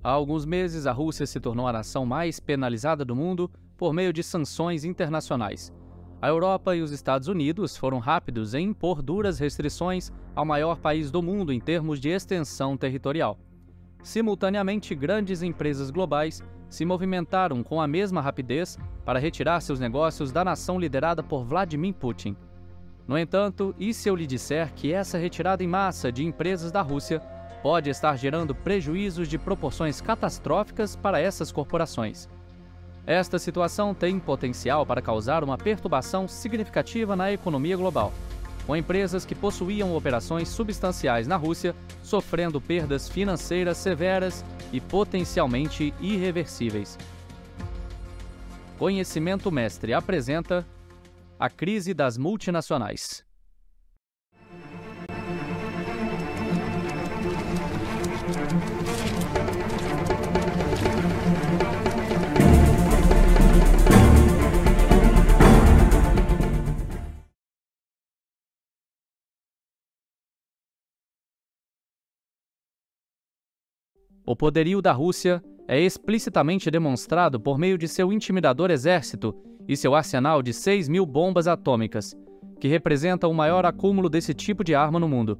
Há alguns meses, a Rússia se tornou a nação mais penalizada do mundo por meio de sanções internacionais. A Europa e os Estados Unidos foram rápidos em impor duras restrições ao maior país do mundo em termos de extensão territorial. Simultaneamente, grandes empresas globais se movimentaram com a mesma rapidez para retirar seus negócios da nação liderada por Vladimir Putin. No entanto, e se eu lhe disser que essa retirada em massa de empresas da Rússia pode estar gerando prejuízos de proporções catastróficas para essas corporações? Esta situação tem potencial para causar uma perturbação significativa na economia global, com empresas que possuíam operações substanciais na Rússia sofrendo perdas financeiras severas e potencialmente irreversíveis. Conhecimento Mestre apresenta a crise das multinacionais. O poderio da Rússia é explicitamente demonstrado por meio de seu intimidador exército e seu arsenal de 6.000 bombas atômicas, que representa o maior acúmulo desse tipo de arma no mundo.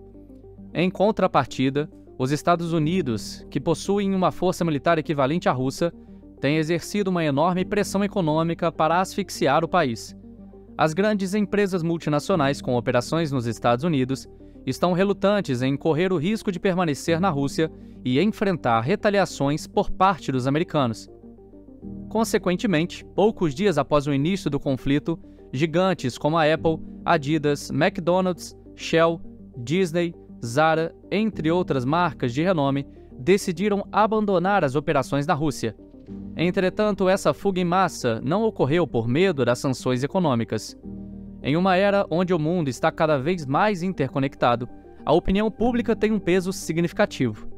Em contrapartida, os Estados Unidos, que possuem uma força militar equivalente à russa, têm exercido uma enorme pressão econômica para asfixiar o país. As grandes empresas multinacionais com operações nos Estados Unidos estão relutantes em correr o risco de permanecer na Rússia e enfrentar retaliações por parte dos americanos. Consequentemente, poucos dias após o início do conflito, gigantes como a Apple, Adidas, McDonald's, Shell, Disney, Zara, entre outras marcas de renome, decidiram abandonar as operações na Rússia. Entretanto, essa fuga em massa não ocorreu por medo das sanções econômicas. Em uma era onde o mundo está cada vez mais interconectado, a opinião pública tem um peso significativo.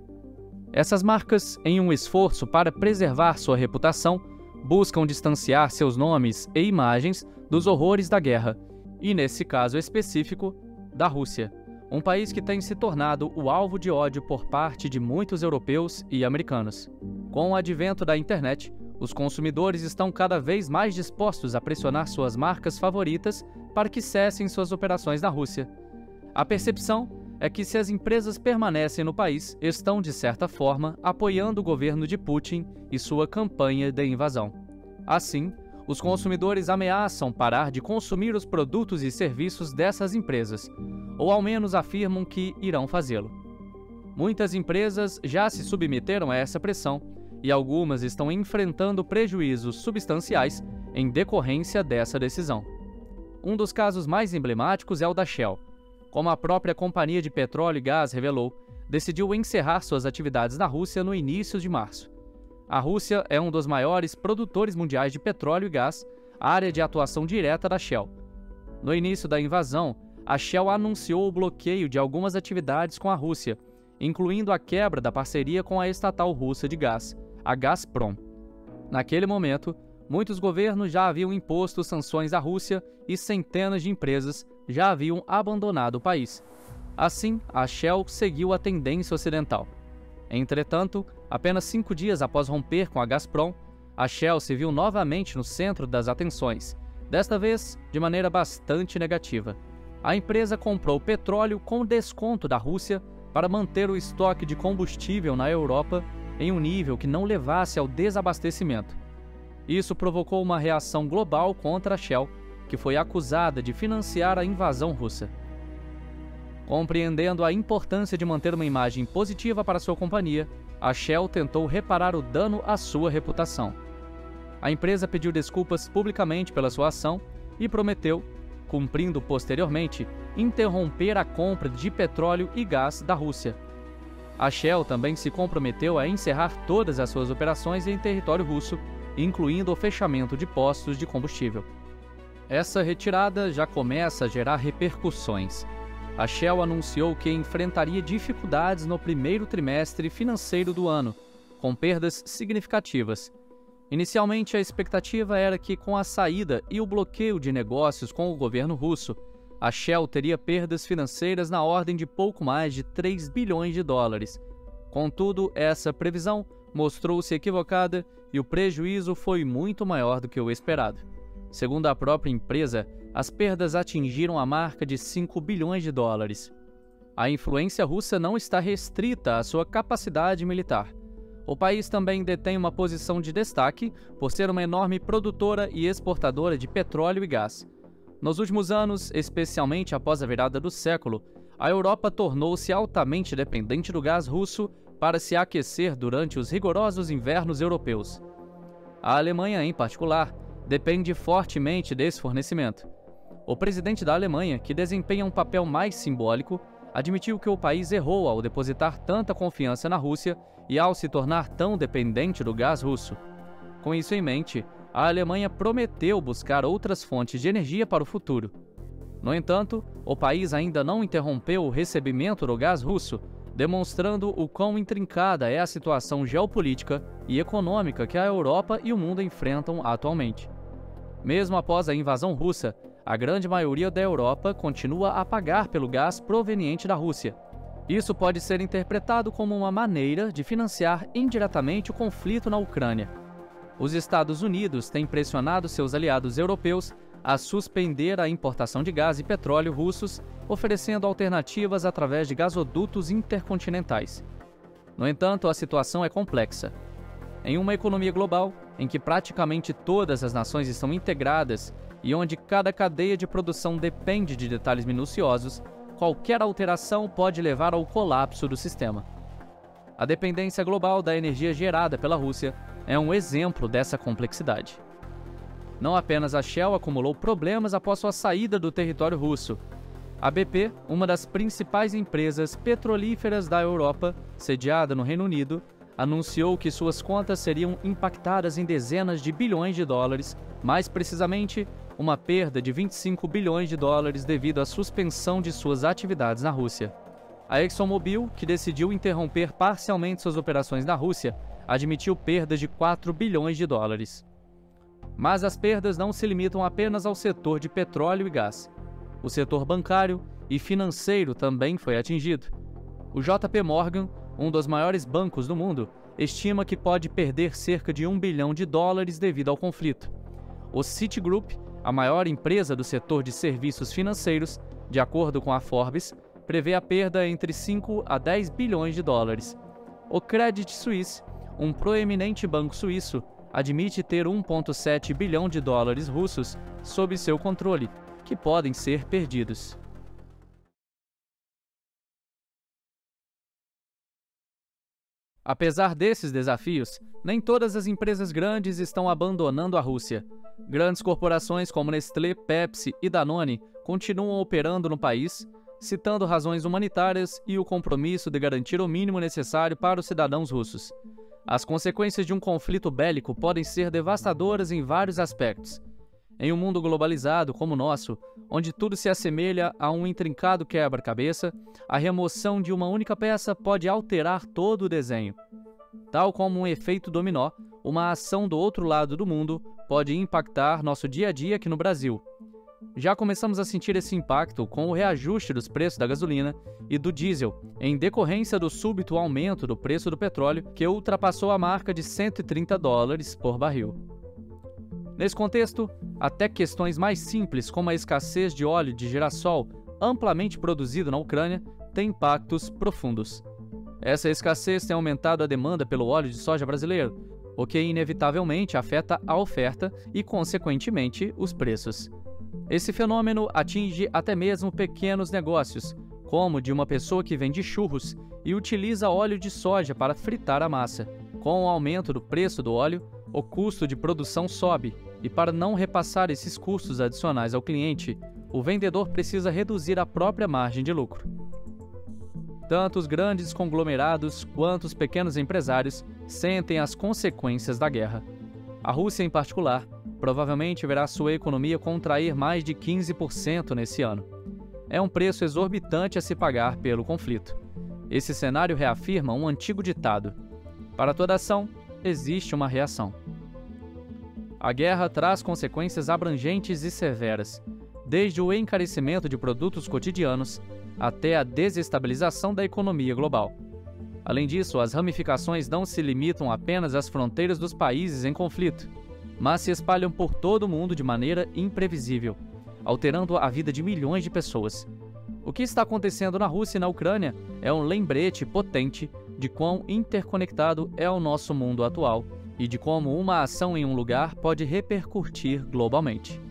Essas marcas, em um esforço para preservar sua reputação, buscam distanciar seus nomes e imagens dos horrores da guerra, e nesse caso específico, da Rússia, um país que tem se tornado o alvo de ódio por parte de muitos europeus e americanos. Com o advento da internet, os consumidores estão cada vez mais dispostos a pressionar suas marcas favoritas para que cessem suas operações na Rússia. A percepção é que, se as empresas permanecem no país, estão, de certa forma, apoiando o governo de Putin e sua campanha de invasão. Assim, os consumidores ameaçam parar de consumir os produtos e serviços dessas empresas, ou ao menos afirmam que irão fazê-lo. Muitas empresas já se submeteram a essa pressão e algumas estão enfrentando prejuízos substanciais em decorrência dessa decisão. Um dos casos mais emblemáticos é o da Shell. Como a própria companhia de petróleo e gás revelou, decidiu encerrar suas atividades na Rússia no início de março. A Rússia é um dos maiores produtores mundiais de petróleo e gás, área de atuação direta da Shell. No início da invasão, a Shell anunciou o bloqueio de algumas atividades com a Rússia, incluindo a quebra da parceria com a estatal russa de gás, a Gazprom. Naquele momento, muitos governos já haviam imposto sanções à Rússia e centenas de empresas já haviam abandonado o país. Assim, a Shell seguiu a tendência ocidental. Entretanto, apenas 5 dias após romper com a Gazprom, a Shell se viu novamente no centro das atenções, desta vez de maneira bastante negativa. A empresa comprou petróleo com desconto da Rússia para manter o estoque de combustível na Europa em um nível que não levasse ao desabastecimento. Isso provocou uma reação global contra a Shell, que foi acusada de financiar a invasão russa. Compreendendo a importância de manter uma imagem positiva para sua companhia, a Shell tentou reparar o dano à sua reputação. A empresa pediu desculpas publicamente pela sua ação e prometeu, cumprindo posteriormente, interromper a compra de petróleo e gás da Rússia. A Shell também se comprometeu a encerrar todas as suas operações em território russo, incluindo o fechamento de postos de combustível. Essa retirada já começa a gerar repercussões. A Shell anunciou que enfrentaria dificuldades no primeiro trimestre financeiro do ano, com perdas significativas. Inicialmente, a expectativa era que, com a saída e o bloqueio de negócios com o governo russo, a Shell teria perdas financeiras na ordem de pouco mais de 3 bilhões de dólares, Contudo, essa previsão mostrou-se equivocada e o prejuízo foi muito maior do que o esperado. Segundo a própria empresa, as perdas atingiram a marca de 5 bilhões de dólares. A influência russa não está restrita à sua capacidade militar. O país também detém uma posição de destaque por ser uma enorme produtora e exportadora de petróleo e gás. Nos últimos anos, especialmente após a virada do século, a Europa tornou-se altamente dependente do gás russo para se aquecer durante os rigorosos invernos europeus. A Alemanha, em particular, depende fortemente desse fornecimento. O presidente da Alemanha, que desempenha um papel mais simbólico, admitiu que o país errou ao depositar tanta confiança na Rússia e ao se tornar tão dependente do gás russo. Com isso em mente, a Alemanha prometeu buscar outras fontes de energia para o futuro. No entanto, o país ainda não interrompeu o recebimento do gás russo, demonstrando o quão intrincada é a situação geopolítica e econômica que a Europa e o mundo enfrentam atualmente. Mesmo após a invasão russa, a grande maioria da Europa continua a pagar pelo gás proveniente da Rússia. Isso pode ser interpretado como uma maneira de financiar indiretamente o conflito na Ucrânia. Os Estados Unidos têm pressionado seus aliados europeus a suspender a importação de gás e petróleo russos, oferecendo alternativas através de gasodutos intercontinentais. No entanto, a situação é complexa. Em uma economia global, em que praticamente todas as nações estão integradas e onde cada cadeia de produção depende de detalhes minuciosos, qualquer alteração pode levar ao colapso do sistema. A dependência global da energia gerada pela Rússia é um exemplo dessa complexidade. Não apenas a Shell acumulou problemas após sua saída do território russo. A BP, uma das principais empresas petrolíferas da Europa, sediada no Reino Unido, anunciou que suas contas seriam impactadas em dezenas de bilhões de dólares, mais precisamente, uma perda de 25 bilhões de dólares devido à suspensão de suas atividades na Rússia. A ExxonMobil, que decidiu interromper parcialmente suas operações na Rússia, admitiu perdas de 4 bilhões de dólares. Mas as perdas não se limitam apenas ao setor de petróleo e gás. O setor bancário e financeiro também foi atingido. O JP Morgan, um dos maiores bancos do mundo, estima que pode perder cerca de 1 bilhão de dólares devido ao conflito. O Citigroup, a maior empresa do setor de serviços financeiros, de acordo com a Forbes, prevê a perda entre 5 a 10 bilhões de dólares. O Credit Suisse, um proeminente banco suíço, admite ter 1,7 bilhão de dólares russos sob seu controle, que podem ser perdidos. Apesar desses desafios, nem todas as empresas grandes estão abandonando a Rússia. Grandes corporações como Nestlé, Pepsi e Danone continuam operando no país, citando razões humanitárias e o compromisso de garantir o mínimo necessário para os cidadãos russos. As consequências de um conflito bélico podem ser devastadoras em vários aspectos. Em um mundo globalizado como o nosso, onde tudo se assemelha a um intrincado quebra-cabeça, a remoção de uma única peça pode alterar todo o desenho. Tal como um efeito dominó, uma ação do outro lado do mundo pode impactar nosso dia a dia aqui no Brasil. Já começamos a sentir esse impacto com o reajuste dos preços da gasolina e do diesel, em decorrência do súbito aumento do preço do petróleo, que ultrapassou a marca de 130 dólares por barril. Nesse contexto, até questões mais simples como a escassez de óleo de girassol, amplamente produzido na Ucrânia, têm impactos profundos. Essa escassez tem aumentado a demanda pelo óleo de soja brasileiro, o que inevitavelmente afeta a oferta e, consequentemente, os preços. Esse fenômeno atinge até mesmo pequenos negócios, como de uma pessoa que vende churros e utiliza óleo de soja para fritar a massa. Com o aumento do preço do óleo, o custo de produção sobe, e para não repassar esses custos adicionais ao cliente, o vendedor precisa reduzir a própria margem de lucro. Tanto os grandes conglomerados quanto os pequenos empresários sentem as consequências da guerra. A Rússia, em particular, provavelmente verá sua economia contrair mais de 15% nesse ano. É um preço exorbitante a se pagar pelo conflito. Esse cenário reafirma um antigo ditado: para toda ação, existe uma reação. A guerra traz consequências abrangentes e severas, desde o encarecimento de produtos cotidianos até a desestabilização da economia global. Além disso, as ramificações não se limitam apenas às fronteiras dos países em conflito, mas se espalham por todo o mundo de maneira imprevisível, alterando a vida de milhões de pessoas. O que está acontecendo na Rússia e na Ucrânia é um lembrete potente de quão interconectado é o nosso mundo atual e de como uma ação em um lugar pode repercutir globalmente.